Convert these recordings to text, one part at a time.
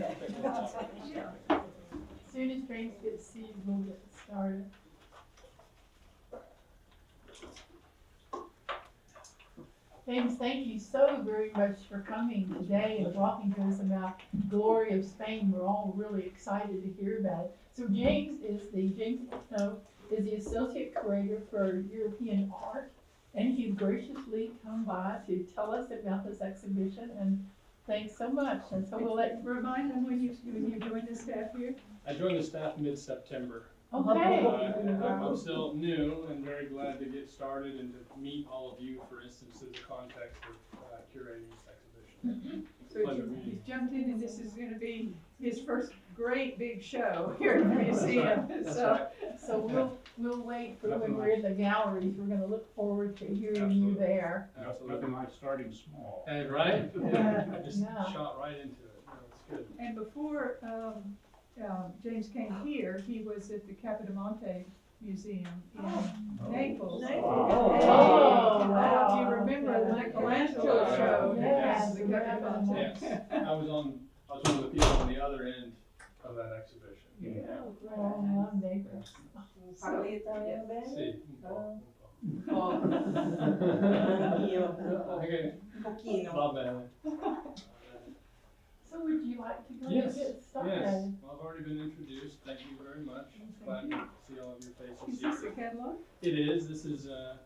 As soon as drinks get seized, we'll get started. James, thank you so very much for coming today and talking to us about Glory of Spain. We're all really excited to hear about it. So James is the Associate Curator for European Art, and he's graciously come by to tell us about this exhibition, and thanks so much. And so we'll let you remind them when you joined the staff here. I joined the staff mid-September. Okay. I'm still new and very glad to get started and to meet all of you, for instance, in the context of curating this exhibition. So he's jumped in, and this is going to be his first great big show here at the museum. So we'll wait for when we're in the galleries. We're going to look forward to hearing you there. Nothing like starting small. Right? Yeah. I just shot right into it. No, it's good. And before James came here, he was at the Capodimonte Museum in Naples. Oh, wow. You remember the Michelangelo show? Yes. The Capodimonte. Yes. I was one of the people on the other end of that exhibition. Yeah. Oh, I love Naples. Parli italiano bene? Sì, un po'. Io. Okay. Un pochino. Va bene. So would you like to go Yes, and get started? yes. Well, I've already been introduced. Thank you very much. Glad to see all of your faces Is this here. a catalog? It is. This is the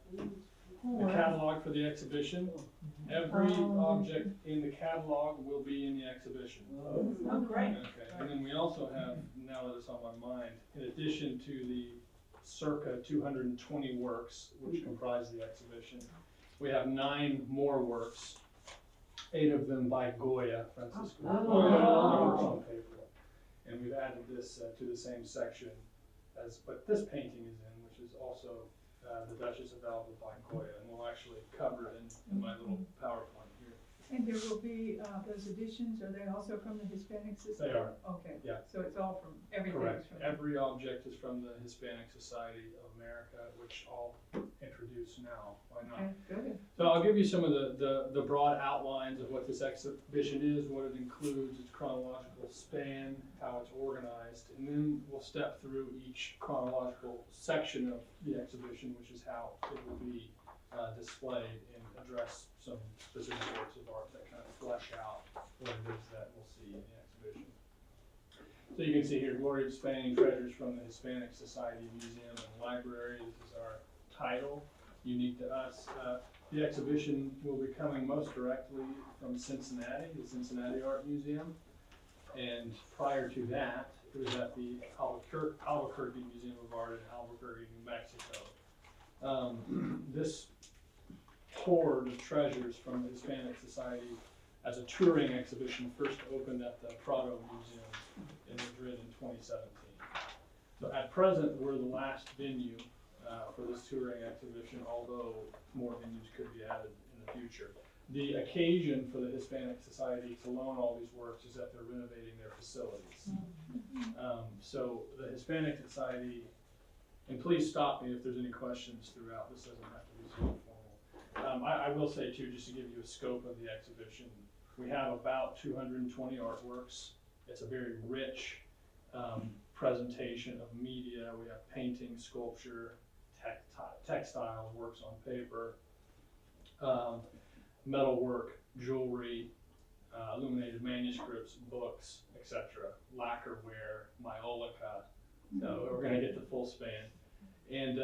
catalog for the exhibition. Every object in the catalog will be in the exhibition. Oh, great. Okay. And then we also have, now that it's on my mind, in addition to the circa 220 works which comprise the exhibition, we have 9 more works. 8 of them by Goya, Francisco Goya, works on paper. And we've added this to the same section as what this painting is in, which is also the Duchess of Alba by Goya. And we'll actually cover it in my little PowerPoint here. And there will be those editions, are they also from the Hispanic Society? They are. Okay. Yeah. So it's all from, everything's Correct. from. Every object is from the Hispanic Society of America, which I'll introduce now. Why not? Okay, good. So I'll give you some of the broad outlines of what this exhibition is, what it includes, its chronological span, how it's organized, and then we'll step through each chronological section of the exhibition, which is how it will be displayed, and address some specific works of art that kind of flesh out what it is that we'll see in the exhibition. So you can see here, Glory of Spain, Treasures from the Hispanic Society Museum and Library. This is our title, unique to us. The exhibition will be coming most directly from Cincinnati, the Cincinnati Art Museum. And prior to that, it was at the Albuquerque Museum of Art in Albuquerque, New Mexico. This hoard of treasures from the Hispanic Society as a touring exhibition first opened at the Prado Museum in Madrid in 2017. So at present, we're the last venue for this touring exhibition, although more venues could be added in the future. The occasion for the Hispanic Society to loan all these works is that they're renovating their facilities. So the Hispanic Society, and please stop me if there's any questions throughout, this doesn't have to be so formal. I will say too, just to give you a scope of the exhibition, we have about 220 artworks. It's a very rich presentation of media. We have painting, sculpture, textiles, works on paper, metalwork, jewelry, illuminated manuscripts, books, etc. Lacquerware, maiolica. So we're going to get the full span. And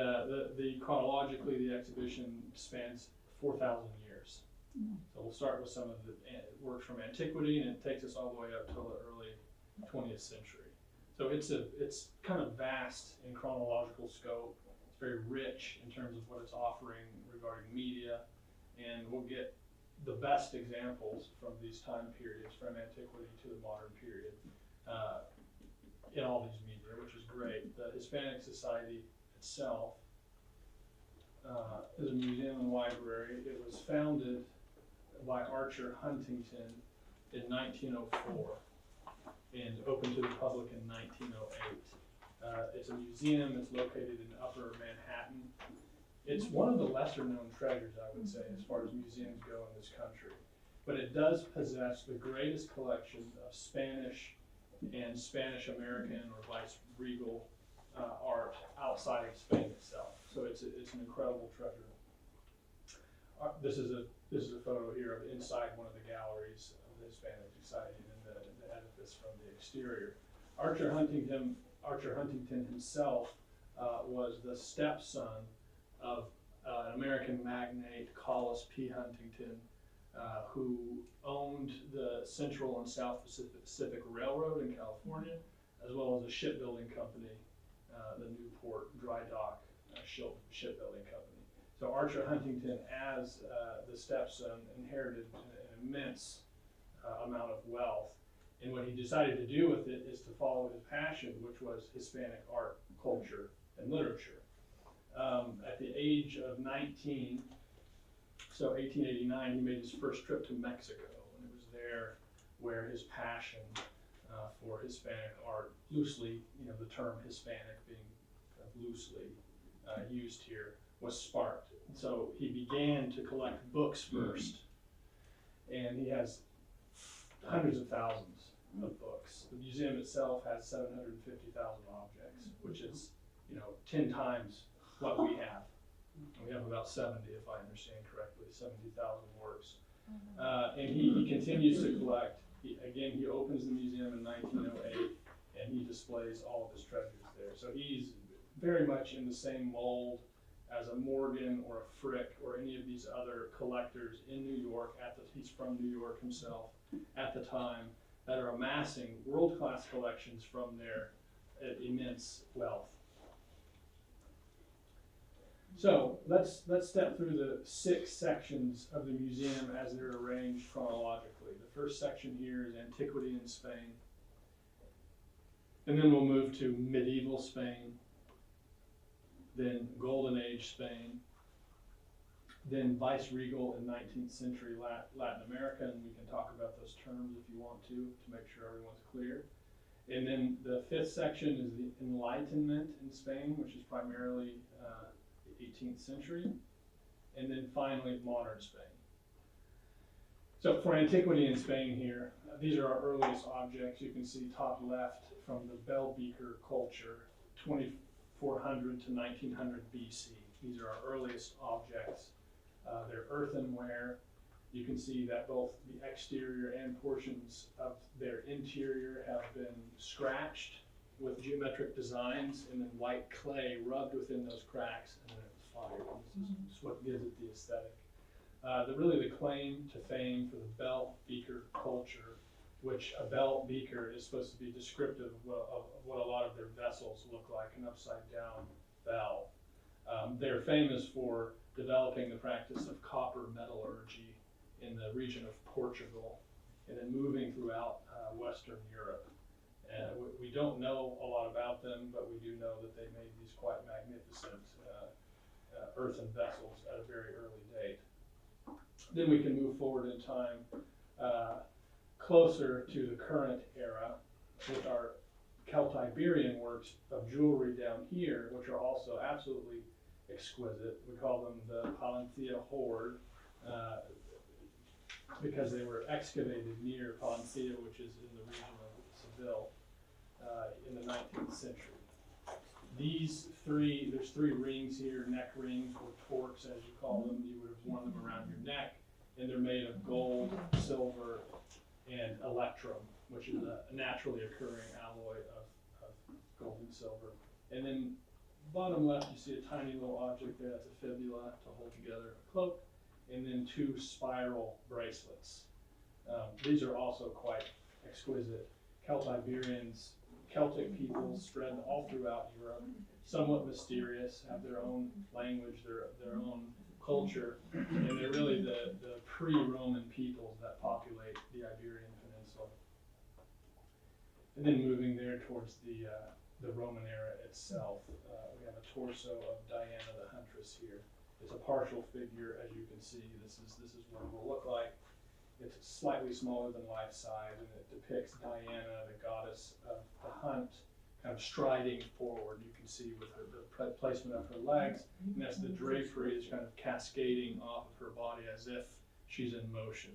chronologically, the exhibition spans 4,000 years. So we'll start with some of the works from antiquity, and it takes us all the way up till the early 20th century. So it's kind of vast in chronological scope. It's very rich in terms of what it's offering regarding media, and we'll get the best examples from these time periods, from antiquity to the modern period, in all these media, which is great. The Hispanic Society itself is a museum and library. It was founded by Archer Huntington in 1904 and opened to the public in 1908. It's a museum. It's located in Upper Manhattan. It's one of the lesser known treasures, I would say, as far as museums go in this country. But it does possess the greatest collection of Spanish and Spanish American or vice regal art outside of Spain itself. So it's an incredible treasure. This is a photo here of inside one of the galleries of the Hispanic Society and the edifice from the exterior. Archer Huntington himself was the stepson of an American magnate, Collis P. Huntington, who owned the Central and South Pacific Railroad in California, as well as a shipbuilding company, the Newport Dry Dock Shipbuilding Company. So Archer Huntington, as the stepson, inherited an immense amount of wealth. And what he decided to do with it is to follow his passion, which was Hispanic art, culture, and literature. At the age of 19, so 1889, he made his first trip to Mexico, and it was there where his passion for Hispanic art, loosely, the term Hispanic being loosely used here, was sparked. So he began to collect books first, and he has hundreds of thousands of books. The museum itself has 750,000 objects, which is, 10 times what we have. We have about 70, if I understand correctly, 70,000 works. And he continues to collect. He opens the museum in 1908, and he displays all of his treasures there. So he's very much in the same mold as a Morgan or a Frick or any of these other collectors in New York. He's from New York himself at the time, that are amassing world-class collections from their immense wealth. So let's step through the 6 sections of the museum as they're arranged chronologically. The first section here is antiquity in Spain, and then we'll move to medieval Spain, then Golden Age Spain, then vice-regal and 19th century Latin America, and we can talk about those terms if you want to make sure everyone's clear. And then the 5th section is the Enlightenment in Spain, which is primarily the 18th century, and then finally modern Spain. So for antiquity in Spain here, these are our earliest objects. You can see top left from the bell beaker culture, 2400 to 1900 BC. These are our earliest objects. They're earthenware. You can see that both the exterior and portions of their interior have been scratched with geometric designs, and then white clay rubbed within those cracks, and then it was fired. This is what gives it the aesthetic. The claim to fame for the bell beaker culture, which a bell beaker is supposed to be descriptive of what a lot of their vessels look like, an upside down bell. They're famous for developing the practice of copper metallurgy in the region of Portugal, and then moving throughout Western Europe. We don't know a lot about them, but we do know that they made these quite magnificent earthen vessels at a very early date. Then we can move forward in time closer to the current era with our Celtiberian works of jewelry down here, which are also absolutely exquisite. We call them the Palencia Hoard because they were excavated near Palencia, which is in the region of Seville, in the 19th century. There's 3 rings here, neck rings or torques as you call them. You would have worn them around your neck, and they're made of gold, silver, and electrum, which is a naturally occurring alloy of gold and silver. And then bottom left, you see a tiny little object there. That's a fibula to hold together a cloak, and then 2 spiral bracelets. These are also quite exquisite. Celtic peoples spread all throughout Europe, somewhat mysterious, have their own language, their own culture, and they're really the pre-Roman peoples that populate the Iberian Peninsula. And then moving there towards the Roman era itself, we have a torso of Diana the Huntress here. It's a partial figure, as you can see. This is what it will look like. It's slightly smaller than life size, and it depicts Diana, the goddess of the hunt, kind of striding forward. You can see with the placement of her legs, and as the drapery is kind of cascading off of her body as if she's in motion.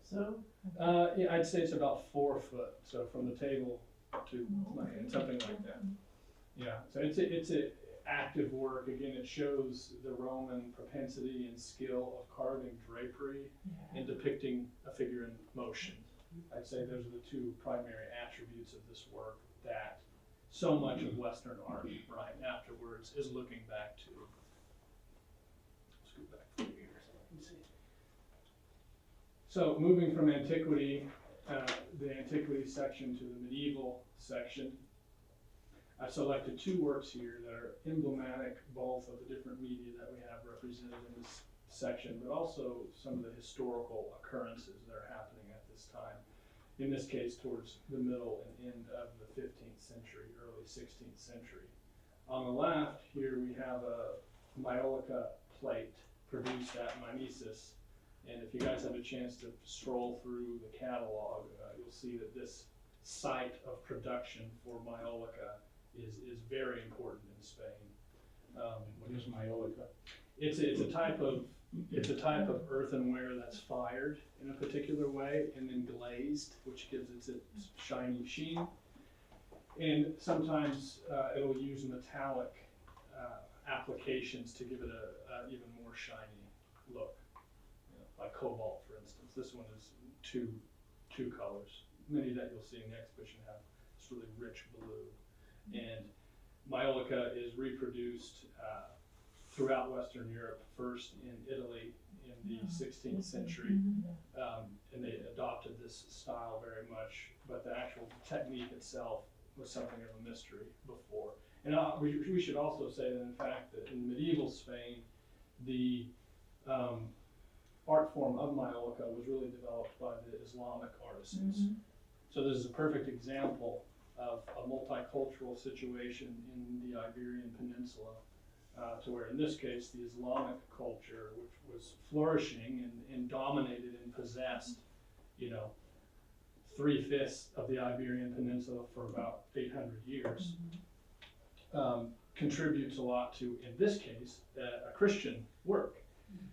So, Yeah, I'd say it's about 4 foot, so from the table to my hand, something like that. Yeah, so it's a active work. Again, it shows the Roman propensity and skill of carving drapery and depicting a figure in motion. I'd say those are the 2 primary attributes of this work that so much of Western art, right afterwards, is looking back to. Scoot back through here so I can see. So moving from antiquity, the antiquity section to the medieval section, I've selected 2 works here that are emblematic both of the different media that we have represented in this section, but also some of the historical occurrences that are happening at this time. In this case, towards the middle and end of the 15th century, early 16th century. On the left here we have a Maiolica plate produced at Mimesis, and if you guys have a chance to stroll through the catalog, you'll see that this site of production for Maiolica is very important in Spain. What is Maiolica? It's a type of earthenware that's fired in a particular way and then glazed, which gives it its shiny sheen. And sometimes it'll use metallic applications to give it a even more shiny look. Like cobalt, for instance. This one is two colors. Many that you'll see in the exhibition have this really rich blue. And Maiolica is reproduced throughout Western Europe, first in Italy in the 16th century, and they adopted this style very much, but the actual technique itself was something of a mystery before. And we should also say that, in fact, that in medieval Spain, the art form of Maiolica was really developed by the Islamic artisans. So this is a perfect example of a multicultural situation in the Iberian Peninsula, to where in this case the Islamic culture, which was flourishing and dominated and possessed, 3/5 of the Iberian Peninsula for about 800 years, contributes a lot to, in this case, a Christian work.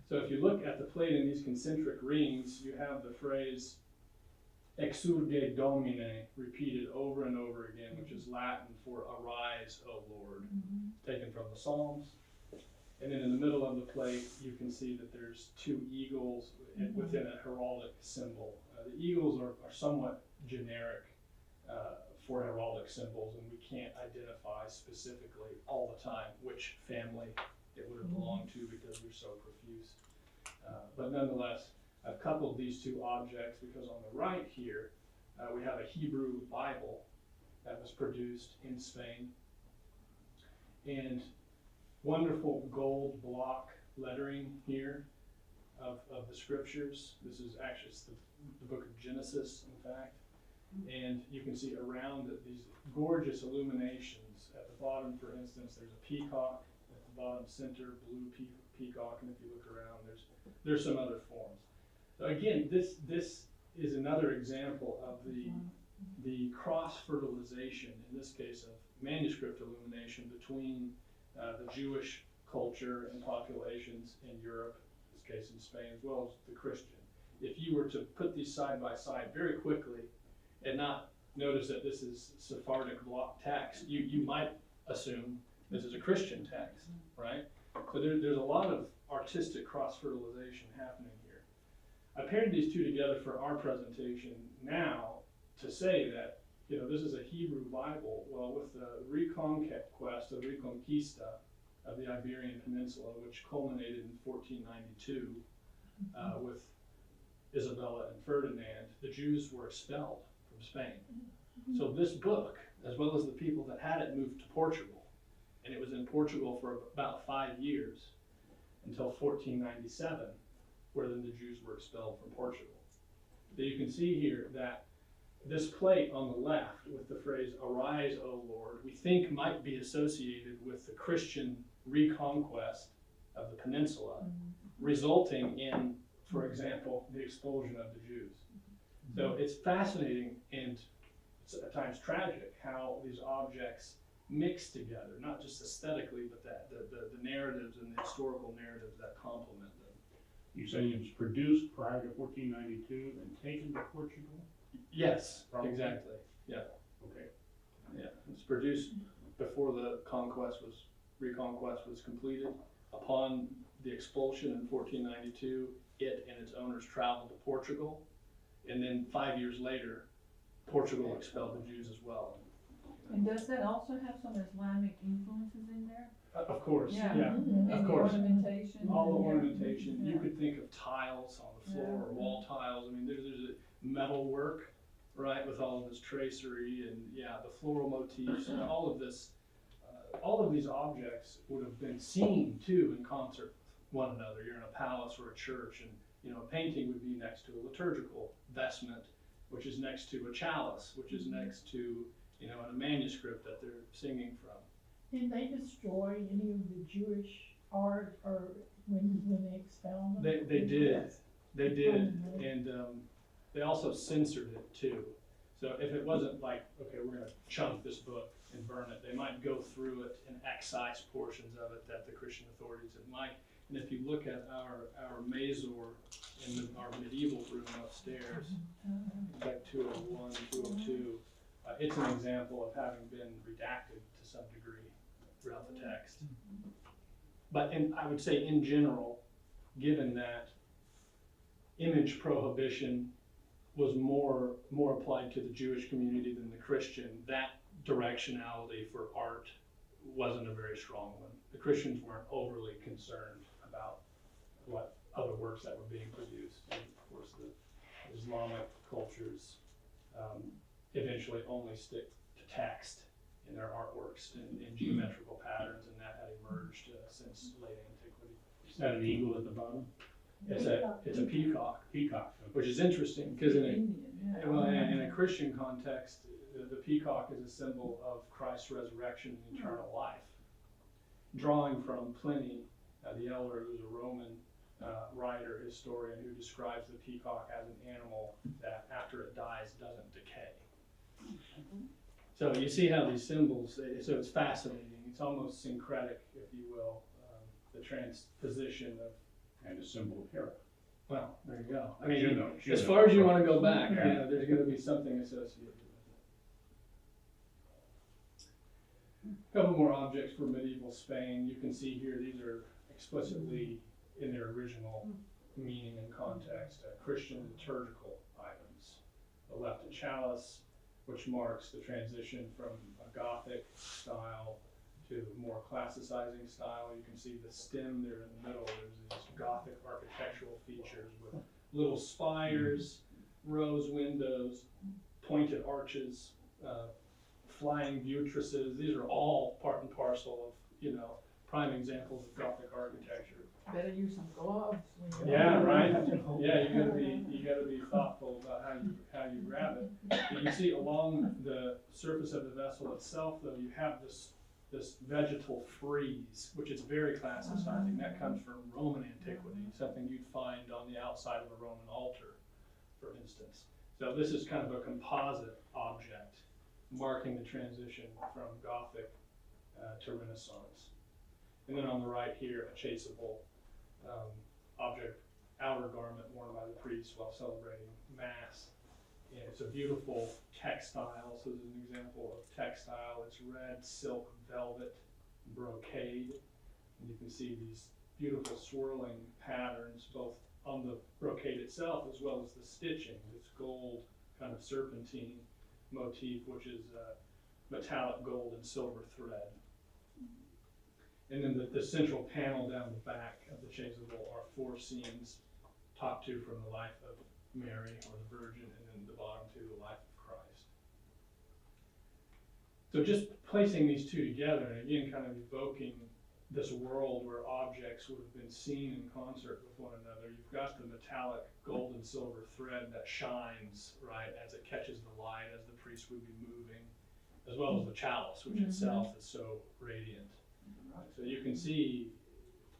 So if you look at the plate in these concentric rings, you have the phrase Exurge Domine repeated over and over again, which is Latin for arise, O Lord, taken from the Psalms. And then in the middle of the plate, you can see that there's 2 eagles within a heraldic symbol. The eagles are somewhat generic for heraldic symbols, and we can't identify specifically all the time which family it would have belonged to because they're so profuse. But nonetheless, I've coupled these 2 objects because on the right here, we have a Hebrew Bible that was produced in Spain. And wonderful gold block lettering here of the scriptures. This is actually the book of Genesis, in fact. And you can see around it these gorgeous illuminations. At the bottom, for instance, there's a peacock. At the bottom center, blue peacock. And if you look around, there's some other forms. So again, this is another example of the cross-fertilization, in this case of manuscript illumination, between the Jewish culture and populations in Europe, in this case in Spain, as well as the Christian. If you were to put these side by side very quickly and not notice that this is Sephardic block text, you might assume this is a Christian text, right? So there's a lot of artistic cross-fertilization happening here. I paired these 2 together for our presentation now to say that, this is a Hebrew Bible. Well, with the reconquest, the reconquista of the Iberian Peninsula, which culminated in 1492 with Isabella and Ferdinand, the Jews were expelled from Spain. So this book, as well as the people that had it, moved to Portugal. And it was in Portugal for about 5 years until 1497, where then the Jews were expelled from Portugal. So you can see here that this plate on the left with the phrase, arise, O Lord, we think might be associated with the Christian reconquest of the peninsula, resulting in, for example, the expulsion of the Jews. So it's fascinating and it's at times tragic how these objects mix together, not just aesthetically, but the narratives and the historical narratives that complement them. You say it was produced prior to 1492 and taken to Portugal? Yes, Probably. exactly. Yeah, Okay. yeah. It was produced before the reconquest was completed. Upon the expulsion in 1492, it and its owners traveled to Portugal, and then 5 years later, Portugal expelled the Jews as well. And does that also have some Islamic influences in there? Of course, Yeah. yeah. Mhm. And the course. ornamentation? All the Yeah. ornamentation, you Yeah. could think of tiles on the floor, or Yeah. wall tiles. I mean, there's a metal work, right, with all of this tracery and, yeah, the floral motifs, and all of this. All of these objects would have been seen too in concert with one another. You're in a palace or a church, and a painting would be next to a liturgical vestment, which is next to a chalice, which is next to, in a manuscript that they're singing from. Did they destroy any of the Jewish art or when they expelled them? They did, and they also censored it too. So if it wasn't like, okay, we're gonna chunk this book and burn it, they might go through it and excise portions of it that the Christian authorities didn't like. And if you look at our Mazor in our medieval room upstairs, it's like 201, 202, it's an example of having been redacted to some degree throughout the text. But I would say in general, given that image prohibition was more applied to the Jewish community than the Christian, that directionality for art wasn't a very strong one. The Christians weren't overly concerned about what other works that were being produced. And of course, the Islamic cultures eventually only stick to text in their artworks and geometrical patterns, and that had emerged since late antiquity. Is that an eagle at the bottom? It's a peacock, Peacock. which is interesting because Indian, yeah. in a Christian context, the peacock is a symbol of Christ's resurrection and eternal life. Drawing from Pliny, the Elder, who's a Roman writer, historian, who describes the peacock as an animal that after it dies doesn't decay. So you see how these symbols, so it's fascinating. It's almost syncretic, if you will, the transposition of. And a symbol of Hera. Well, there you go. I mean, Juno. as far as you want to go back, Yeah. there's going to be something associated with it. A couple more objects for medieval Spain. You can see here, these are explicitly in their original meaning and context, Christian liturgical items. The left, a chalice, which marks the transition from a Gothic style to more classicizing style. You can see the stem there in the middle. There's these Gothic architectural features with little spires, rose windows, pointed arches, flying buttresses. These are all part and parcel of, prime examples of Gothic architecture. Better use some gloves when you're. Yeah, right. Yeah, you gotta be thoughtful about how you grab it. You can see along the surface of the vessel itself, though, you have this vegetal frieze, which is very classicizing. That comes from Roman antiquity, something you'd find on the outside of a Roman altar, for instance. So this is kind of a composite object marking the transition from Gothic to Renaissance. And then on the right here, a chaseable object, outer garment worn by the priest while celebrating Mass. And it's a beautiful textile. So this is an example of textile. It's red silk velvet brocade. And you can see these beautiful swirling patterns, both on the brocade itself as well as the stitching. This gold kind of serpentine motif, which is metallic gold and silver thread. And then the central panel down the back of the chasuble are 4 scenes, top 2 from the life of Mary or the Virgin, and then the bottom 2, the life of Christ. So just placing these two together, and again kind of evoking this world where objects would have been seen in concert with one another. You've got the metallic gold and silver thread that shines, right, as it catches the light, as the priest would be moving, as well as the chalice, which itself is so radiant. So you can see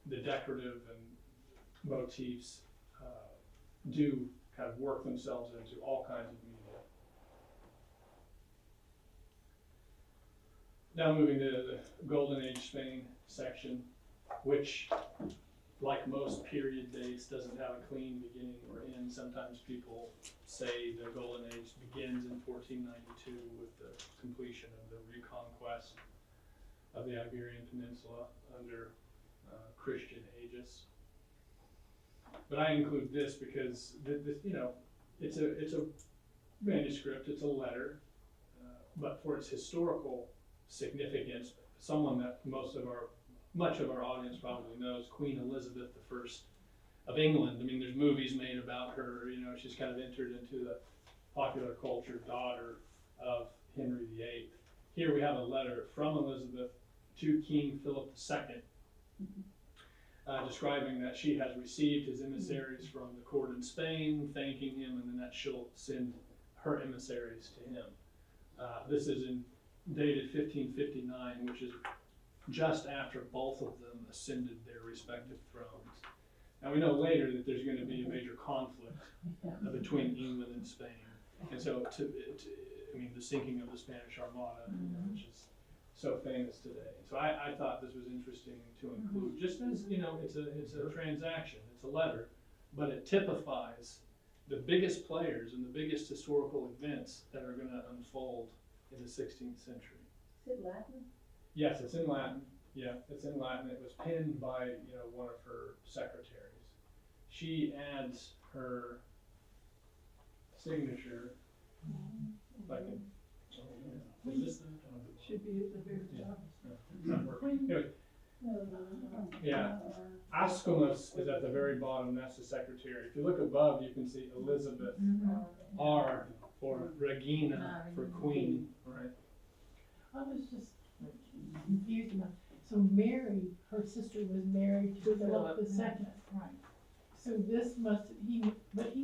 the decorative and motifs do kind of work themselves into all kinds of media. Now moving to the Golden Age Spain section, which like most period dates, doesn't have a clean beginning or end. Sometimes people say the Golden Age begins in 1492 with the completion of the reconquest of the Iberian Peninsula under Christian Aegis. But I include this because it's a manuscript, it's a letter, but for its historical significance, someone that much of our audience probably knows, Queen Elizabeth I of England. I mean, there's movies made about her. She's kind of entered into the popular culture, daughter of Henry VIII. Here we have a letter from Elizabeth to King Philip II, describing that she has received his emissaries from the court in Spain, thanking him, and then that she'll send her emissaries to him. This is dated 1559, which is just after both of them ascended their respective thrones. Now we know later that there's going to be a major conflict between England and Spain, and so the sinking of the Spanish Armada, which is so famous today. So I thought this was interesting to include, just as it's a transaction, it's a letter, but it typifies the biggest players and the biggest historical events that are going to unfold in the 16th century. Is it Latin? Yes, it's in Latin. Yeah, it's in Latin. It was penned by one of her secretaries. She adds her signature, like is this the Should be at the very top. Anyway, yeah, Ascumus is at the very bottom. That's the secretary. If you look above, you can see Elizabeth R for Regina for Queen. Right. I was just confused about, so Mary, her sister, was married to Philip II. Right. So this but he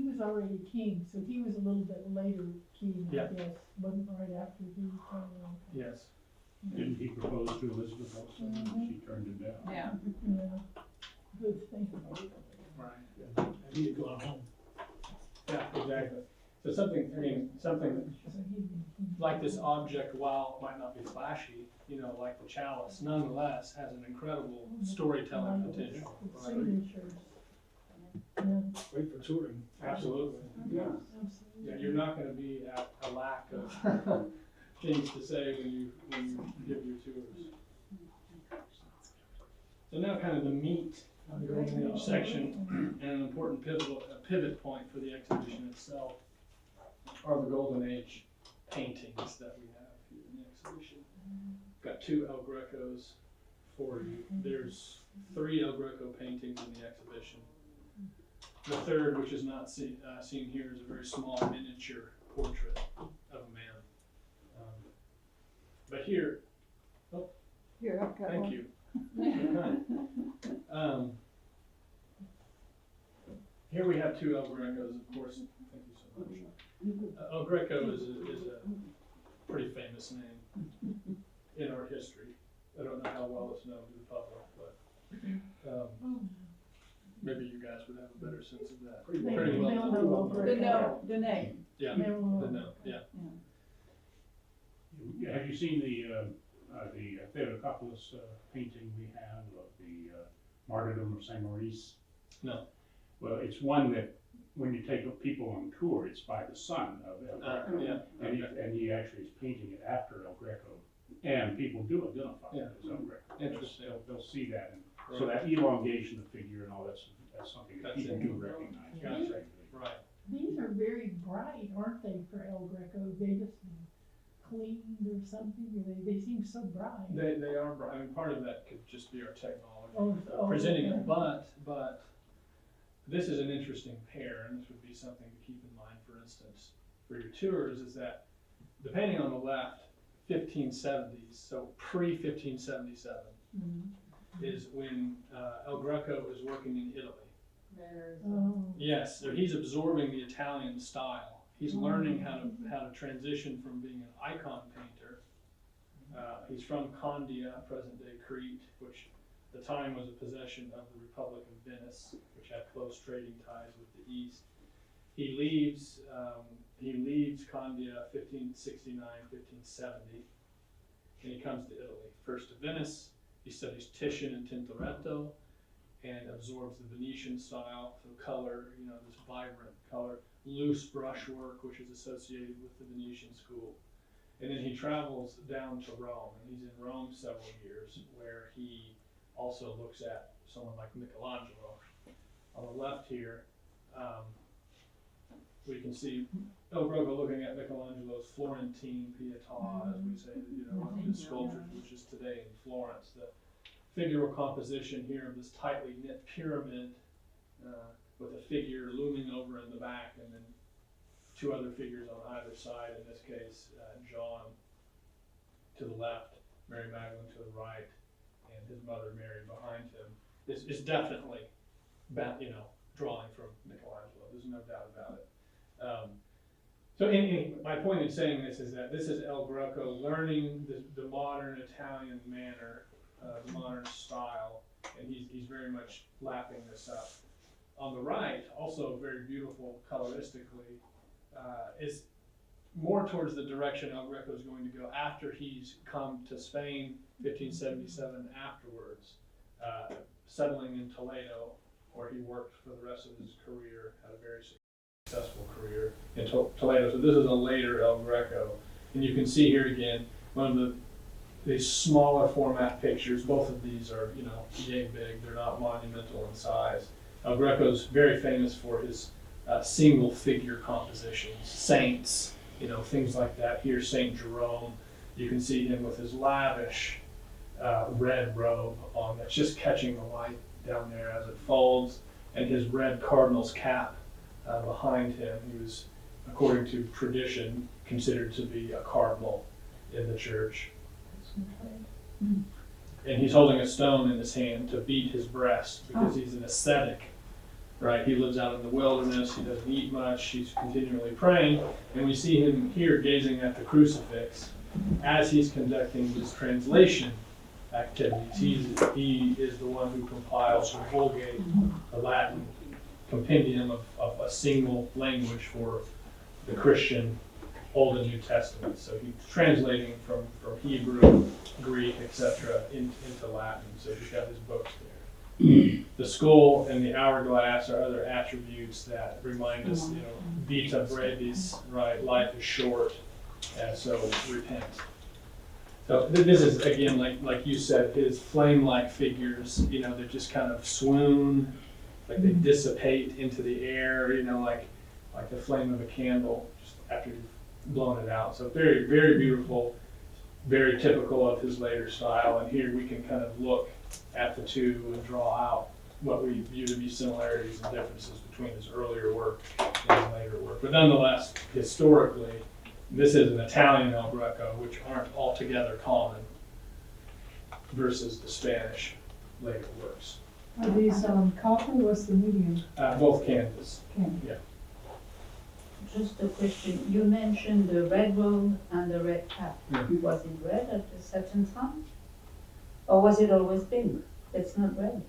was already king, so he was a little bit later king, Yeah. I guess, wasn't right after he came along. Yes. Didn't he propose to Elizabeth also, and she turned him down? Yeah. Yeah, good thing. Right. I need to go home. Yeah, exactly. So something So he like this object, while it might not be flashy, like the chalice, nonetheless has an incredible storytelling potential. The Right? signatures. Yeah, Great for touring. Absolutely. yeah, Yeah, absolutely. you're not going to be at a lack of things to say when you give your tours. So now kind of the meat of the Golden Age section, and an important pivot point for the exhibition itself are the Golden Age paintings that we have here in the exhibition. Got 2 El Grecos for you. There's 3 El Greco paintings in the exhibition. The third, which is not seen here, is a very small miniature portrait of a man. But here, Here, I've got thank one. you. Here we have 2 El Grecos, of course. Thank you so much. El Greco is a pretty famous name in our history. I don't know how well it's known to the public, but maybe you guys would have a better sense of that. Pretty well. The name. Yeah. They will. The no. Yeah. Have you seen the Theotokopoulos painting we have of the martyrdom of Saint Maurice? No. Well, it's one that when you take people on tour, it's by the son of El Greco. Yeah. And he actually is painting it after El Greco, and people do identify it as El Greco. Interesting. They'll see that, and so that elongation of figure and all that's something that That's people it. do recognize. Gotcha. Right. These are very bright, aren't they, for El Greco? They just cleaned or something, or they seem so bright. They are. I mean, part of that could just be our technology Oh, presenting okay. it, but this is an interesting pair, and this would be something to keep in mind. For instance, for your tours, is that depending on the left, 1570s, so pre-1577, is when El Greco is working in Italy. Oh, Yes, so he's absorbing the Italian style. He's learning how to transition from being an icon painter. He's from Candia, present-day Crete, which at the time was a possession of the Republic of Venice, which had close trading ties with the East. He leaves Candia 1569, 1570, and he comes to Italy. First to Venice, he studies Titian and Tintoretto, and absorbs the Venetian style, so color, this vibrant color, loose brushwork, which is associated with the Venetian school. And then he travels down to Rome, and he's in Rome several years, where he also looks at someone like Michelangelo. On the left here, we can see El Greco looking at Michelangelo's Florentine Pietà, as we say, his sculptures, which is today in Florence. The figural composition here of this tightly knit pyramid with a figure looming over in the back, and then two other figures on either side, in this case, John to the left, Mary Magdalene to the right, and his mother Mary behind him, is definitely, drawing from Michelangelo. There's no doubt about it. So my point in saying this is that this is El Greco learning the modern Italian manner, the modern style, and he's very much lapping this up. On the right, also very beautiful coloristically, is more towards the direction El Greco is going to go after he's come to Spain, 1577 afterwards, settling in Toledo, where he worked for the rest of his career, had a very successful career in Toledo. So this is a later El Greco. And you can see here again, one of these smaller format pictures. Both of these are, yay big, they're not monumental in size. El Greco's very famous for his single figure compositions, saints, things like that. Here's Saint Jerome. You can see him with his lavish red robe on that's just catching the light down there as it folds, and his red cardinal's cap behind him. He was, according to tradition, considered to be a cardinal in the church. And he's holding a stone in his hand to beat his breast because he's an ascetic. Right, he lives out in the wilderness, he doesn't eat much, he's continually praying, and we see him here gazing at the crucifix as he's conducting his translation activities. He is the one who compiles the Vulgate, the Latin compendium of a single language for the Christian Old and New Testament. So he's translating from Hebrew, Greek, etc. into Latin, so he's got his books there. The skull and the hourglass are other attributes that remind us, vita brevis, right? Life is short, so repent. So this is, again, like you said, his flame-like figures, they just kind of swoon, like they dissipate into the air, like the flame of a candle just after you've blown it out. So very, very beautiful, very typical of his later style. And here we can kind of look at the two and draw out what we view to be similarities and differences between his earlier work and his later work. But nonetheless, historically, this is an Italian El Greco, which aren't altogether common, versus the Spanish later works. Are these copper? What's the medium? Both canvas. Just a question, you mentioned the red robe and the red cap. Yeah. Was it red at a certain time? Or was it always pink? It's not red.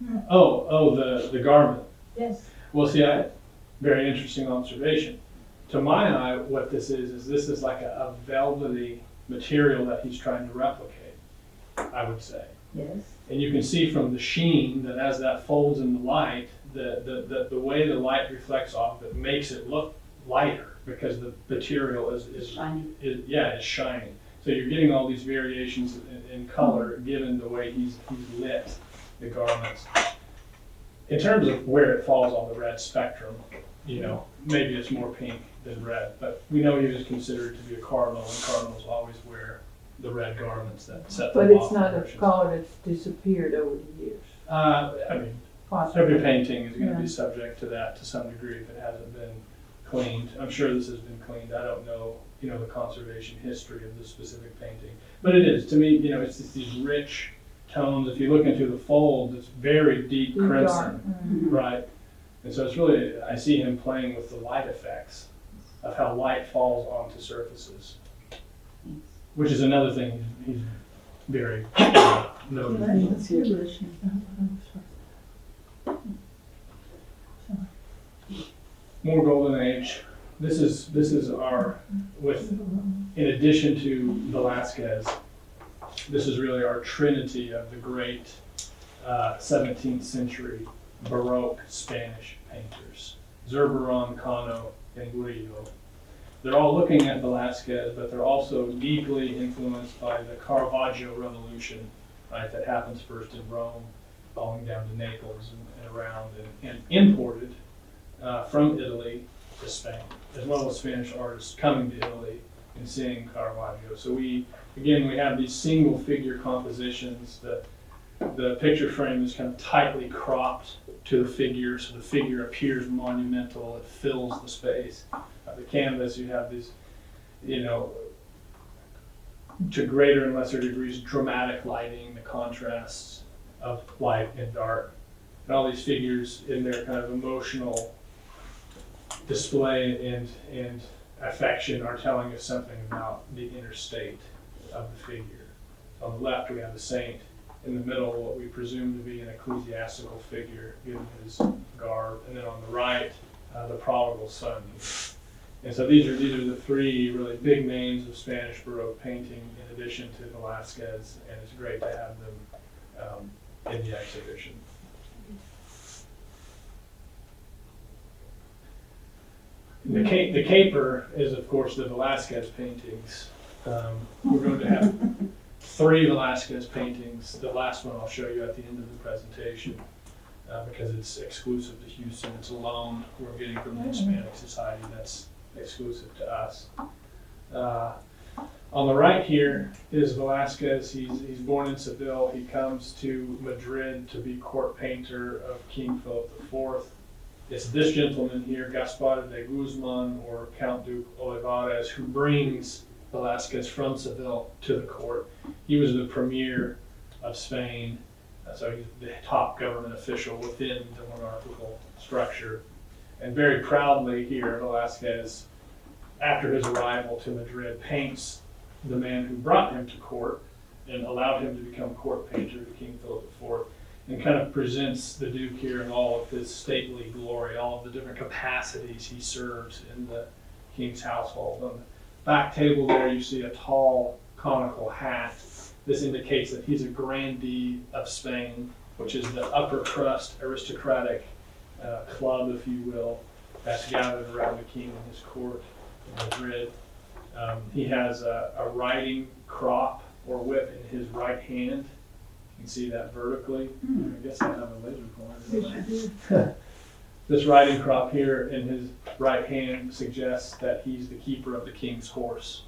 The garment. Yes. Well, see, very interesting observation. To my eye, what this is like a velvety material that he's trying to replicate, I would say. Yes. And you can see from the sheen that as that folds in the light, the way the light reflects off it makes it look lighter because the material is shiny. It's shining. So you're getting all these variations in color given the way he's lit the garments. In terms of where it falls on the red spectrum, maybe it's more pink than red, but we know he was considered to be a cardinal, and cardinals always wear the red garments that set them But off. it's not a versions. color that's disappeared over the years. Possibly. Every painting is going to be subject to that to some degree if it hasn't been cleaned. I'm sure this has been cleaned. I don't know, the conservation history of this specific painting. But it is, to me, it's just these rich tones. If you look into the folds, it's very deep Dark. crimson, right? And so it's really, I see him playing with the light effects of how light falls onto surfaces, which is another thing he's very noted. More Golden Age. This is our, in addition to Velasquez, this is really our trinity of the great 17th century Baroque Spanish painters, Zurbarán, Cano, and Murillo. They're all looking at Velasquez, but they're also deeply influenced by the Caravaggio revolution, right, that happens first in Rome, falling down to Naples and around, and imported from Italy to Spain, as well as Spanish artists coming to Italy and seeing Caravaggio. So we have these single figure compositions. The picture frame is kind of tightly cropped to the figure, so the figure appears monumental, it fills the space. The canvas, you have these, to greater and lesser degrees, dramatic lighting, the contrasts of light and dark. And all these figures in their kind of emotional display and affection are telling us something about the inner state of the figure. On the left, we have the saint. In the middle, what we presume to be an ecclesiastical figure, given his garb. And then on the right, the prodigal son. And so these are the three really big names of Spanish Baroque painting, in addition to Velasquez, and it's great to have them in the exhibition. The caper is, of course, the Velasquez paintings. We're going to have 3 Velasquez paintings. The last one I'll show you at the end of the presentation, because it's exclusive to Houston. It's a loan we're getting from the Hispanic Society that's exclusive to us. On the right here is Velasquez. He's born in Seville. He comes to Madrid to be court painter of King Philip IV. It's this gentleman here, Gaspar de Guzman, or Count Duke Olivares, who brings Velasquez from Seville to the court. He was the premier of Spain, so he's the top government official within the monarchical structure. And very proudly here, Velasquez, after his arrival to Madrid, paints the man who brought him to court and allowed him to become court painter to King Philip IV, and kind of presents the Duke here in all of his stately glory, all of the different capacities he serves in the king's household. On the back table there, you see a tall conical hat. This indicates that he's a grandee of Spain, which is the upper crust aristocratic club, if you will, that's gathered around the king in his court in Madrid. He has a riding crop or whip in his right hand. You can see that vertically. I guess I have a laser pointer. This riding crop here in his right hand suggests that he's the keeper of the king's horse.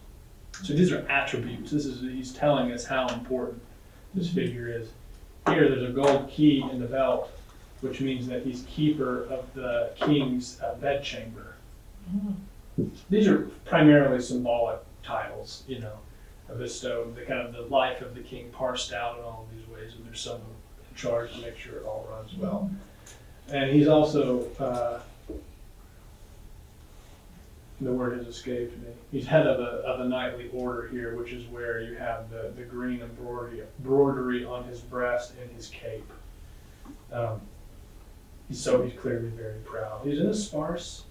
So these are attributes. He's telling us how important this figure is. Here, there's a gold key in the belt, which means that he's keeper of the king's bedchamber. These are primarily symbolic titles, bestowed, the kind of the life of the king parsed out in all of these ways, and there's someone in charge to make sure it all runs well. And he's also, the word has escaped me, he's head of a knightly order here, which is where you have the green embroidery on his breast and his cape. He's clearly very proud. He's in a sparse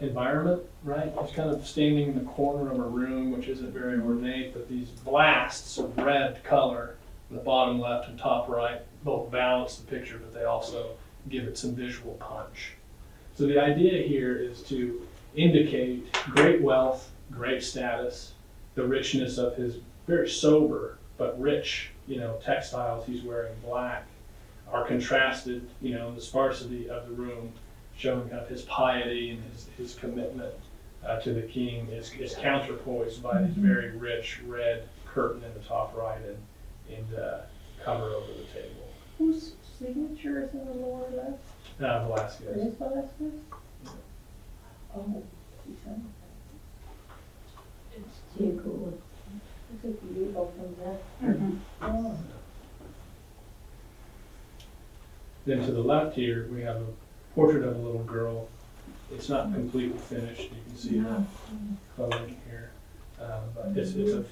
environment, right? He's kind of standing in the corner of a room, which isn't very ornate, but these blasts of red color, the bottom left and top right, both balance the picture, but they also give it some visual punch. So the idea here is to indicate great wealth, great status, the richness of his very sober but rich, textiles. He's wearing black are contrasted, in the sparsity of the room, showing kind of his piety and his commitment to the king is counterpoised by these very rich red curtain in the top right and cover over the table. Whose signature is in the lower left? Velasquez. It is Velasquez? Oh, he's on. It's too cool. It's a beautiful from that. Oh. Then to the left here, we have a portrait of a little girl. It's not completely finished. You can see the coloring here. But it's of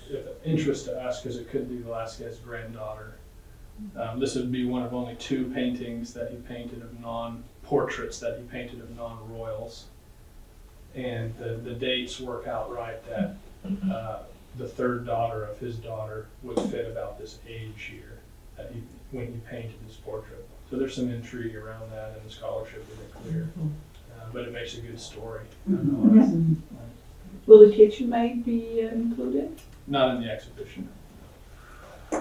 interest to us because it could be Velasquez's granddaughter. This would be one of only 2 paintings that he painted of portraits that he painted of non-royals. And the dates work out right that the third daughter of his daughter would fit about this age here. when he painted this portrait. So there's some intrigue around that, and the scholarship isn't clear, but it makes a good story. Will the kitchen maid be included? Not in the exhibition.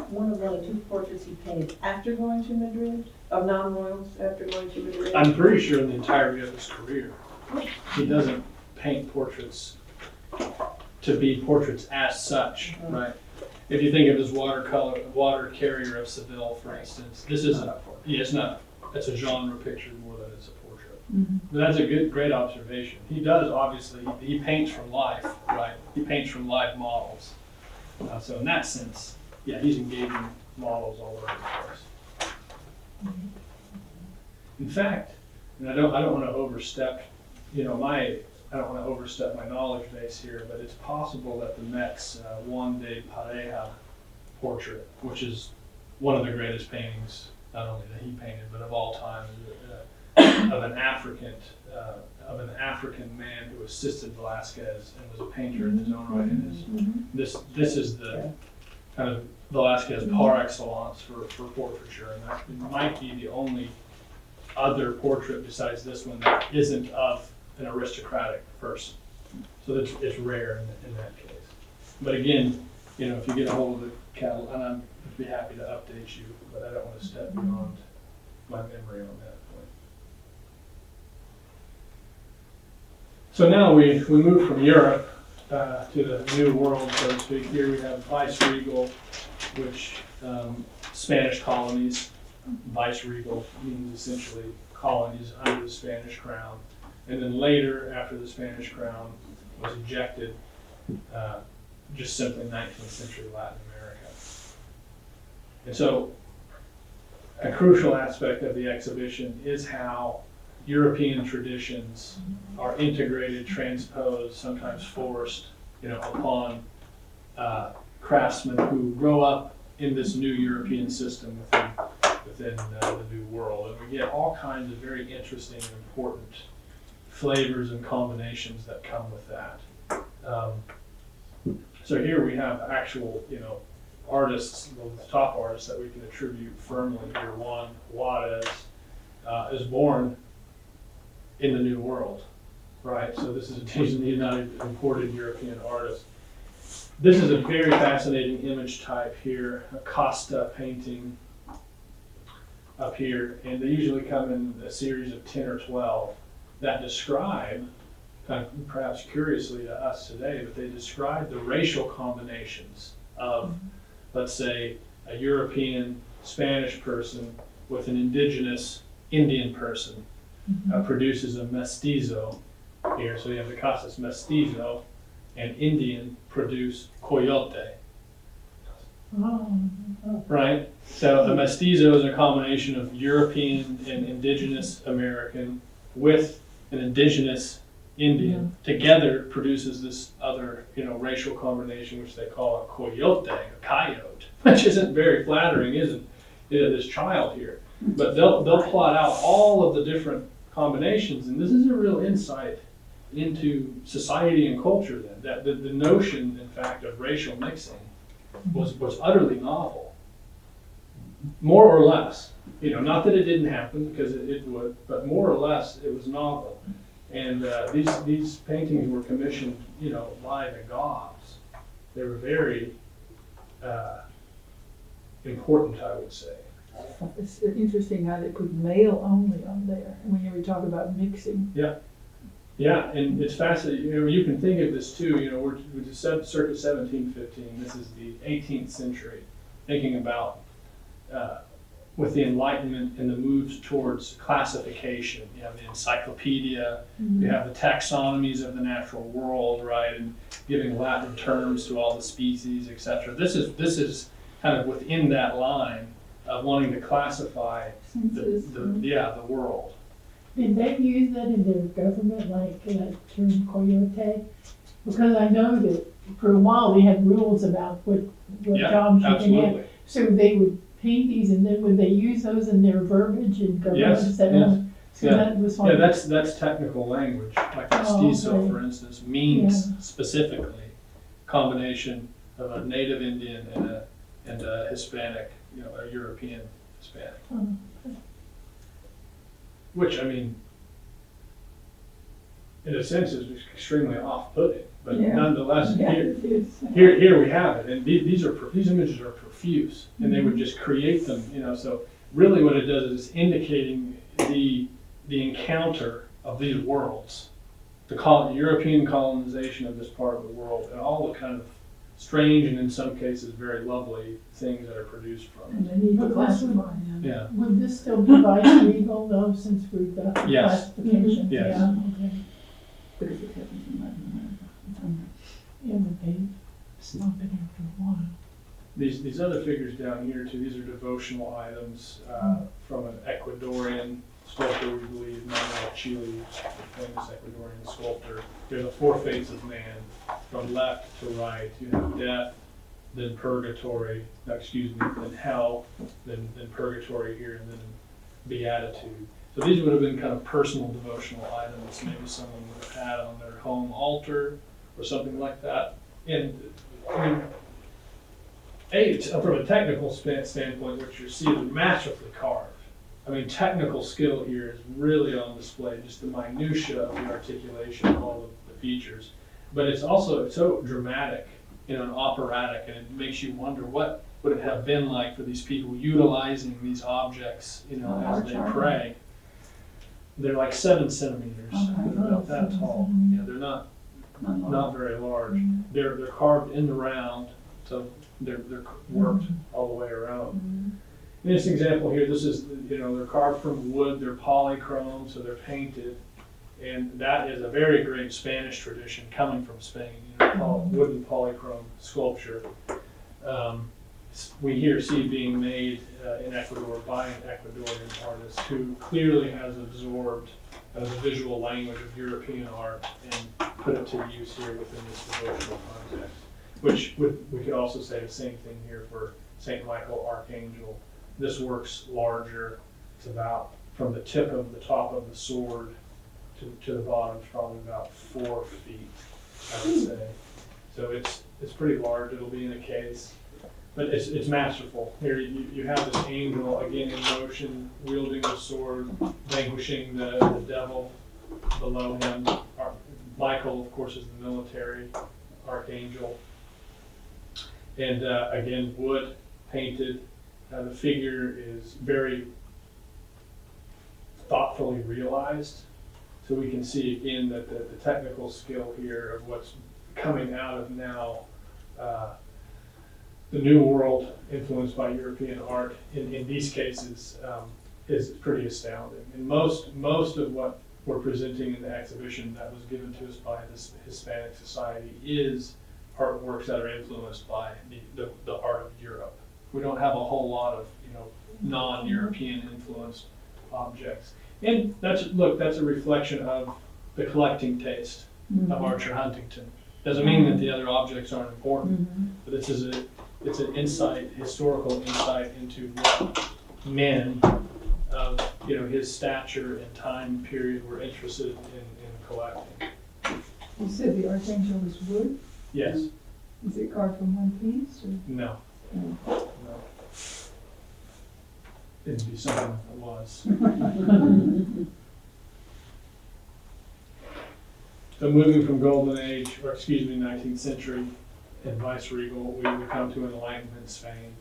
One of the two portraits he painted after going to Madrid, of non-royals after going to Madrid. I'm pretty sure in the entirety of his career, he doesn't paint portraits to be portraits as such, right? If you think of his water carrier of Seville, for instance, this isn't, it's not, it's a genre picture more than it's a portrait. But that's a great observation. He does, obviously, he paints from life, right? He paints from live models. So in that sense, yeah, he's engaging models all over the place. In fact, and I don't want to overstep, I don't want to overstep my knowledge base here, but it's possible that the Met's Juan de Pareja portrait, which is one of the greatest paintings, not only that he painted, but of all time, of an African man who assisted Velasquez and was a painter in his own right. And this is the kind of Velasquez par excellence for portraiture, and that might be the only other portrait besides this one that isn't of an aristocratic person. So it's rare in that case. But again, if you get a hold of the catalog, and I'd be happy to update you, but I don't want to step beyond my memory on that point. So now we move from Europe to the New World, so to speak. Here we have vice-regal, which Spanish colonies. Vice-regal means essentially colonies under the Spanish crown. And then later, after the Spanish crown was ejected, just simply 19th century Latin America. And so a crucial aspect of the exhibition is how European traditions are integrated, transposed, sometimes forced, upon craftsmen who grow up in this new European system within the New World. And we get all kinds of very interesting and important flavors and combinations that come with that. So here we have actual, artists, the top artists that we can attribute firmly here. Juan Juarez is born in the New World, right? So he's not an imported European artist. This is a very fascinating image type here, a Costa painting up here, and they usually come in a series of 10 or 12 that describe, kind of perhaps curiously to us today, but they describe the racial combinations of, let's say, a European Spanish person with an indigenous Indian person. Produces a mestizo here. So you have the Casas mestizo, and Indian produce coyote. Right? So a mestizo is a combination of European and indigenous American with an indigenous Indian. Together produces this other, racial combination, which they call a coyote, a coyote, which isn't very flattering, isn't it? This child here. But they'll plot out all of the different combinations, and this is a real insight into society and culture then, that the notion, in fact, of racial mixing was utterly novel. More or less. Not that it didn't happen, because it would, but more or less it was novel. And these paintings were commissioned, by the gods. They were very important, I would say. It's interesting how they put male only on there when you were talking about mixing. Yeah, and it's fascinating. You can think of this too. We're circa 1715. This is the 18th century. Thinking about with the Enlightenment and the moves towards classification. You have the encyclopedia. You have the taxonomies of the natural world, right, and giving Latin terms to all the species, etc. This is kind of within that line of wanting to classify the world. Did they use that in their government, like that term coyote? Because I know that for a while they had rules about what jobs you can have. So they would paint these, and then would they use those in their verbiage in government? Yes. So that was one. Yeah, that's technical language. Like mestizo, for instance, means specifically combination of a native Indian and a Hispanic you know, a European Hispanic. Mhm. Which, I mean, in a sense is extremely off-putting, but Yeah. nonetheless, Yeah, here, it is. here we have it, and these images are profuse, and they would just create them, you know, so really what it does is it's indicating the encounter of these worlds, the European colonization of this part of the world, and all the kind of strange and in some cases very lovely things that are produced from And it. they need to But classify listen, them. Yeah, Would this still be vice legal though, since we've got the Yes. classification? Yes. Yeah, okay. Because it happens in Latin America. Yeah, but it's not been here for a while. these other figures down here too, these are devotional items, from an Ecuadorian sculptor, we believe, Manuel Chile, the famous Ecuadorian sculptor. There's the four fates of man, from left to right. You have death, then purgatory, then hell, then purgatory here, and then beatitude. So these would have been kind of personal devotional items, maybe someone would have had on their home altar or something like that. And I mean, from a technical standpoint, what you see is masterfully carved. I mean, technical skill here is really on display, just the minutia of the articulation of all of the features. But it's also so dramatic, you know, and operatic, and it makes you wonder what would it have been like for these people utilizing these objects, you know, as they pray. They're like 7 centimeters, they're about that tall. Yeah, they're not very large. They're carved in the round, so they're worked all the way around. In this example here, this is, you know, they're carved from wood, they're polychrome, so they're painted. And that is a very great Spanish tradition coming from Spain, you know, wooden polychrome sculpture. We here see being made in Ecuador by an Ecuadorian artist who clearly has absorbed the visual language of European art and put it to use here within this devotional context. Which we could also say the same thing here for St. Michael Archangel. This work's larger. It's about from the tip of the top of the sword to the bottom, it's probably about 4 feet, I would say. So it's pretty large. It'll be in a case, but it's masterful. Here you have this angel again in motion, wielding the sword, vanquishing the devil below him. Michael, of course, is the military archangel. And again, wood painted. The figure is very thoughtfully realized. So we can see again that the technical skill here of what's coming out of now the New World influenced by European art in these cases is pretty astounding. And most of what we're presenting in the exhibition that was given to us by this Hispanic Society is artworks that are influenced by the art of Europe. We don't have a whole lot of, you know, non-European influenced objects. And that's a reflection of the collecting taste of Archer Huntington. Doesn't mean that the other objects aren't important, but it's an insight, historical insight into what men of, you know, his stature and time period were interested in collecting. You said the archangel is wood? Yes. Is it carved from one piece or? No. No. No. It'd be something that was. So moving from Golden Age, or excuse me, 19th century and Viceregal, we come to Enlightenment Spain.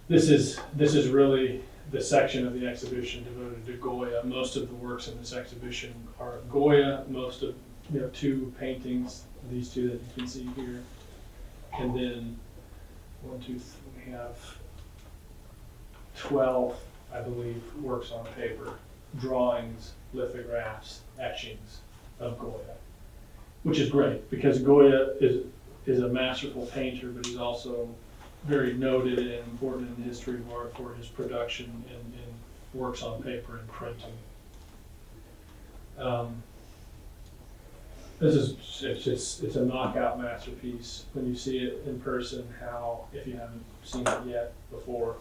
This is really the section of the exhibition devoted to Goya. Most of the works in this exhibition are Goya. Most of, you know, 2 paintings, these 2 that you can see here, and then we have 12, I believe, works on paper, drawings, lithographs, etchings of Goya, which is great because Goya is a masterful painter, but he's also very noted and important in the history of art for his production in works on paper and printing. It's a knockout masterpiece when you see it in person. How, if you haven't seen it yet before,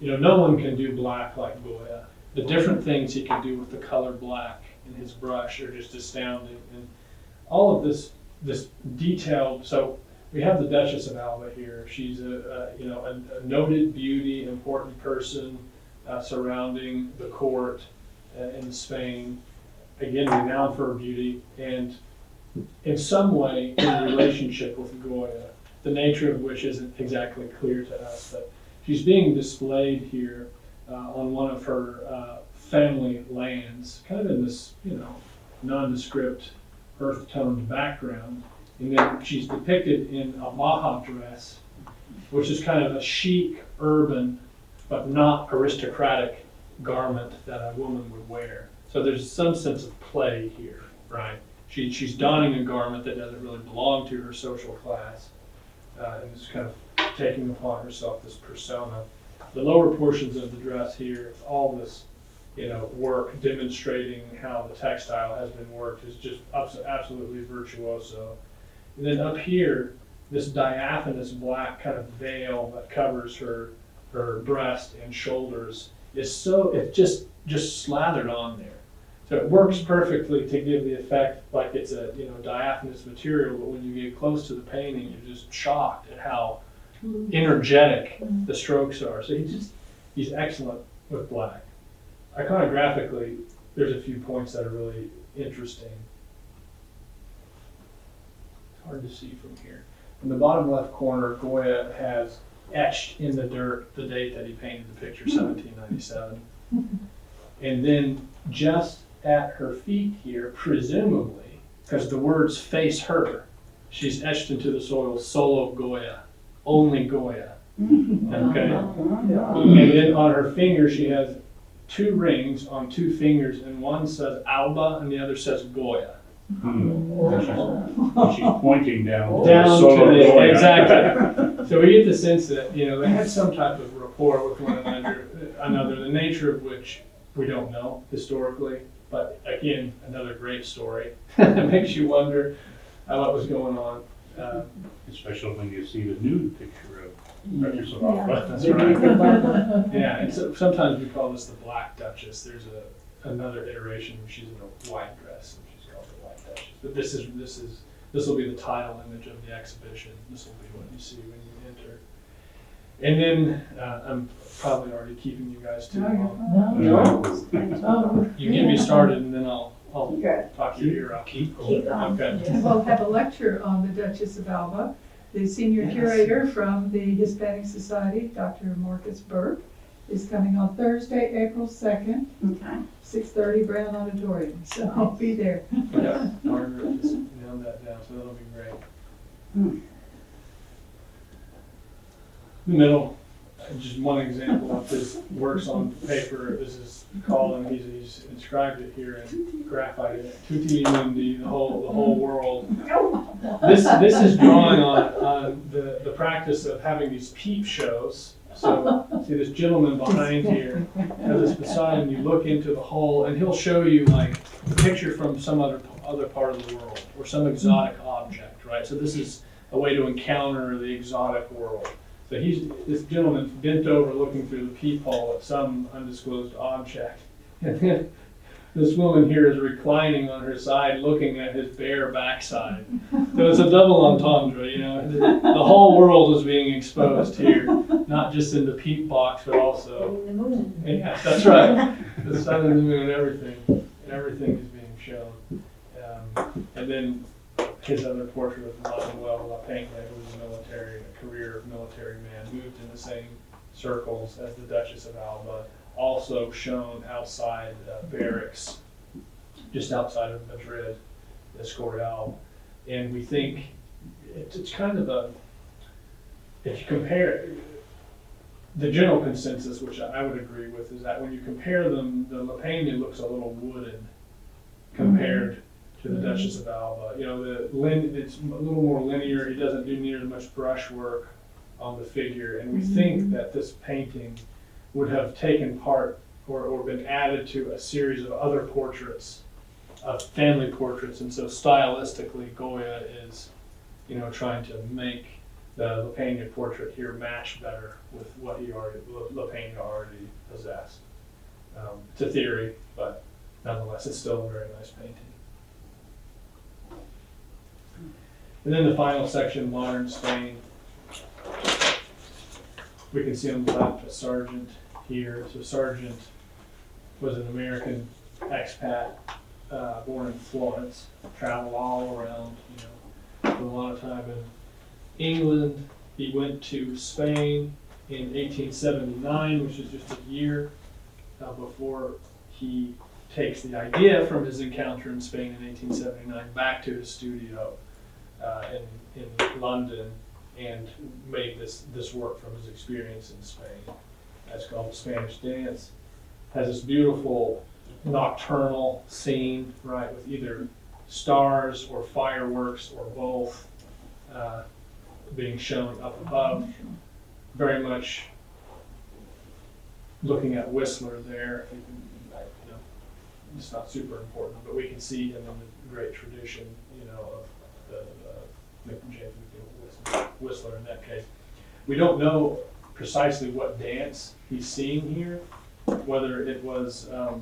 you know, no one can do black like Goya. The different things he can do with the color black in his brush are just astounding. And all of this detailed, so we have the Duchess of Alba here. She's a noted beauty, important person surrounding the court in Spain. Again, renowned for her beauty, and in some way in relationship with Goya, the nature of which isn't exactly clear to us. But she's being displayed here on one of her family lands, kind of in this, nondescript, earth-toned background. And then she's depicted in a Baja dress, which is kind of a chic, urban, but not aristocratic garment that a woman would wear. So there's some sense of play here, right? She's donning a garment that doesn't really belong to her social class, and is kind of taking upon herself this persona. The lower portions of the dress here, all this, work demonstrating how the textile has been worked is just absolutely virtuoso. And then up here, this diaphanous black kind of veil that covers her breast and shoulders it's just slathered on there. So it works perfectly to give the effect like it's a diaphanous material, but when you get close to the painting, you're just shocked at how energetic the strokes are. So he's excellent with black. Iconographically, there's a few points that are really interesting. It's hard to see from here. In the bottom left corner, Goya has etched in the dirt the date that he painted the picture, 1797. And then just at her feet here, presumably, because the words face her, she's etched into the soil, solo Goya, only Goya. Okay? And then on her finger, she has 2 rings on 2 fingers, and one says Alba and the other says Goya. She's pointing down. Down Solo to the, Goya. exactly. So we get the sense that, they had some type of rapport with one another, the nature of which we don't know historically. But again, another great story. It makes you wonder what was going on. Especially when you see the nude picture of Duchess of Alba. That's right. Yeah, and so sometimes we call this the Black Duchess. There's another iteration where she's in a white dress, and she's called the Black Duchess. But this will be the title image of the exhibition. This will be what you see when you enter. And then I'm probably already keeping you guys too long. You get me started, and then I'll talk your ear off. Keep on. Okay. We'll have a lecture on the Duchess of Alba. The senior curator from the Hispanic Society, Dr. Marcus Burke, is coming on Thursday, April 2nd, 6:30 Brown Auditorium. So I'll be there. Yeah, Margaret just nailed that down, so that'll be great. The middle, just one example of his works on paper. This is Colin. He's inscribed it here in graphite. Tutti Mundi, the whole world. This is drawing on the practice of having these peep shows. So see this gentleman behind here has this facade, and you look into the hole, and he'll show you like a picture from some other part of the world or some exotic object, right? So this is a way to encounter the exotic world. So this gentleman's bent over looking through the peephole at some undisclosed object. And then this woman here is reclining on her side looking at his bare backside. So it's a double entendre, The whole world is being exposed here, not just in the peep box, but also In the moon. Yeah, that's right. The sun and the moon, everything is being shown. And then his other portrait of Manuel Lapena, who was a career of military man, moved in the same circles as the Duchess of Alba, also shown outside barracks, just outside of Madrid, Escorial. And we think it's kind of if you compare, the general consensus, which I would agree with, is that when you compare them, the Lapena looks a little wooden compared to the Duchess of Alba. It's a little more linear. He doesn't do near as much brush work on the figure. And we think that this painting would have taken part or been added to a series of other portraits, of family portraits. And so stylistically, Goya is, trying to make the Lapena portrait here match better with what Lapena already possessed. It's a theory, but nonetheless, it's still a very nice painting. And then the final section, modern Spain. We can see on the left a sergeant here. So sergeant was an American expat, born in Florence, traveled all around, spent a lot of time in England. He went to Spain in 1879, which is just a year before he takes the idea from his encounter in Spain in 1879 back to his studio in London and made this work from his experience in Spain. That's called the Spanish dance. Has this beautiful nocturnal scene, right, with either stars or fireworks or both being shown up above. Very much looking at Whistler there. It's not super important, but we can see him in the great tradition, of the James Whistler in that case. We don't know precisely what dance he's seeing here, whether it was a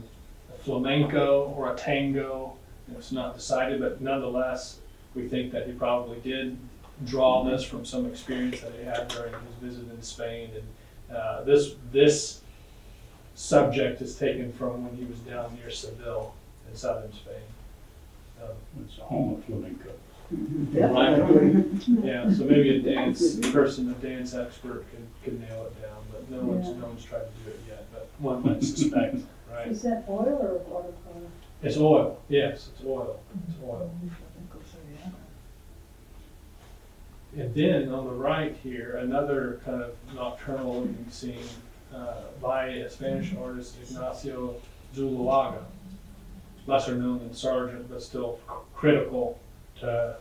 flamenco or a tango. It's not decided, but nonetheless, we think that he probably did draw this from some experience that he had during his visit in Spain. And this subject is taken from when he was down near Seville in southern Spain. It's a home of flamenco. Right. Yeah, so maybe a dance person, a dance expert could nail it down, but no one's tried to do it yet, but one might suspect, right? Is that oil or watercolor? It's oil, yes, it's oil, it's oil. And then on the right here, another kind of nocturnal looking scene by a Spanish artist, Ignacio Zuloaga, lesser known than Sargent, but still critical to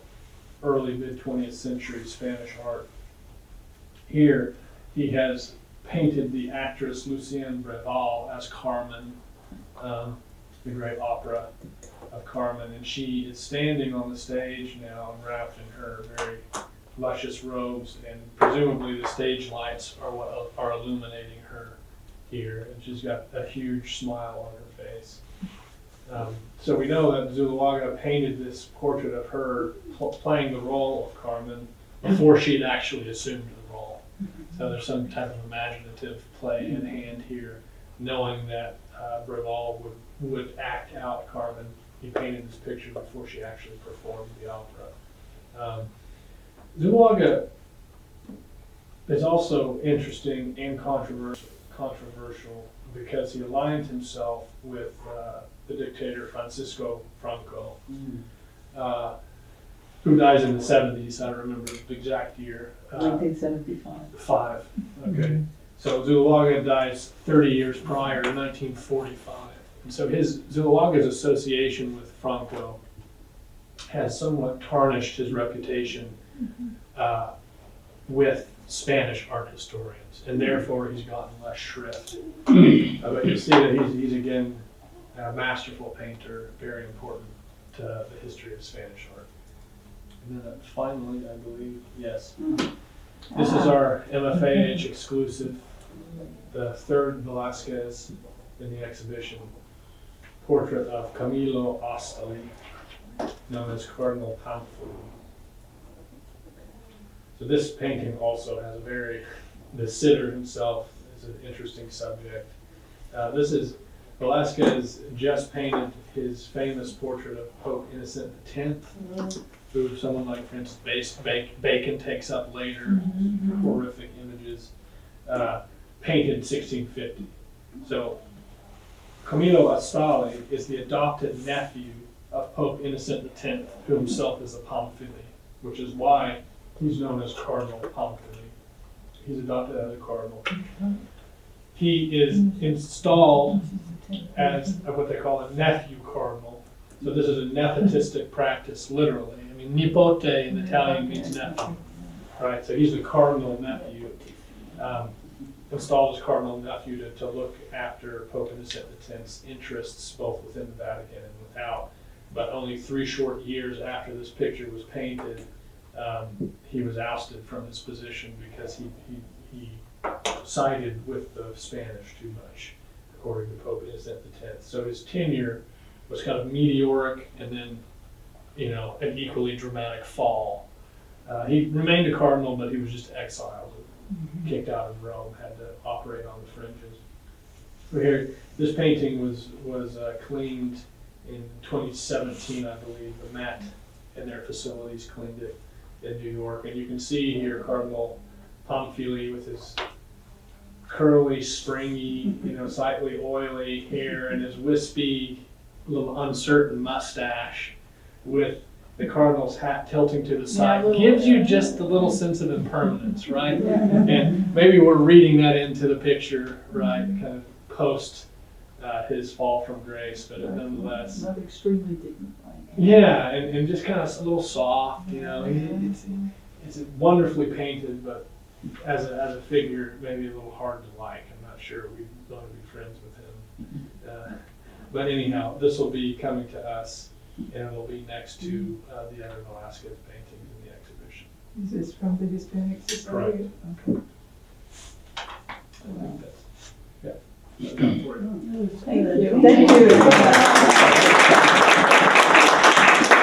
early mid-20th century Spanish art. Here, he has painted the actress Lucienne Breval as Carmen, the great opera of Carmen, and she is standing on the stage now, wrapped in her very luscious robes, and presumably the stage lights are what are illuminating her here, and she's got a huge smile on her face. So we know that Zuloaga painted this portrait of her playing the role of Carmen before she had actually assumed the role. So there's some type of imaginative play in hand here, knowing that Breval would act out Carmen. He painted this picture before she actually performed the opera. Zuloaga is also interesting and controversial because he aligned himself with the dictator Francisco Franco, who dies in the 70s. I don't remember the exact year. 1975. Okay. So Zuloaga dies 30 years prior in 1945. And so Zuloaga's association with Franco has somewhat tarnished his reputation with Spanish art historians, and therefore he's gotten less shrift. But you see that he's again a masterful painter, very important to the history of Spanish art. And then finally, I believe, yes, this is our MFAH exclusive, the third Velasquez in the exhibition, portrait of Camilo known as Cardinal Pamphili. So this painting also has the sitter himself is an interesting subject. This is Velasquez just painted his famous portrait of Pope Innocent X, who someone like, for instance, Bacon takes up later, horrific images, painted in 1650. So Camilo Astali is the adopted nephew of Pope Innocent X, who himself is a Pamphili, which is why he's known as Cardinal Pamphili. He's adopted as a cardinal. He is installed as what they call a nephew cardinal. So this is a nepotistic practice, literally. I mean, nipote in Italian means nephew, right? So he's the cardinal nephew, installed as cardinal nephew to look after Pope Innocent X's interests, both within the Vatican and without. But only 3 short years after this picture was painted, he was ousted from his position because he sided with the Spanish too much, according to Pope Innocent X. So his tenure was kind of meteoric, and then, an equally dramatic fall He remained a cardinal, but he was just exiled, kicked out of Rome, had to operate on the fringes. So here, this painting was cleaned in 2017, I believe. The Met and their facilities cleaned it in New York, and you can see here Cardinal Pamphili with his curly, springy, slightly oily hair and his wispy, little uncertain mustache with the cardinal's hat tilting to the side. Gives you just a little sense of impermanence, right? And maybe we're reading that into the picture, right? Kind of post his fall from grace, but nonetheless. Not extremely dignified. Yeah, and just kind of a little soft, It's wonderfully painted, but as a figure, maybe a little hard to like. I'm not sure we'd want to be friends with him. But anyhow, this will be coming to us, and it'll be next to the other Velasquez paintings in the exhibition. Is this from the Hispanic Society? Okay. I think that's, yeah. That's done for you. Thank you. Thank you.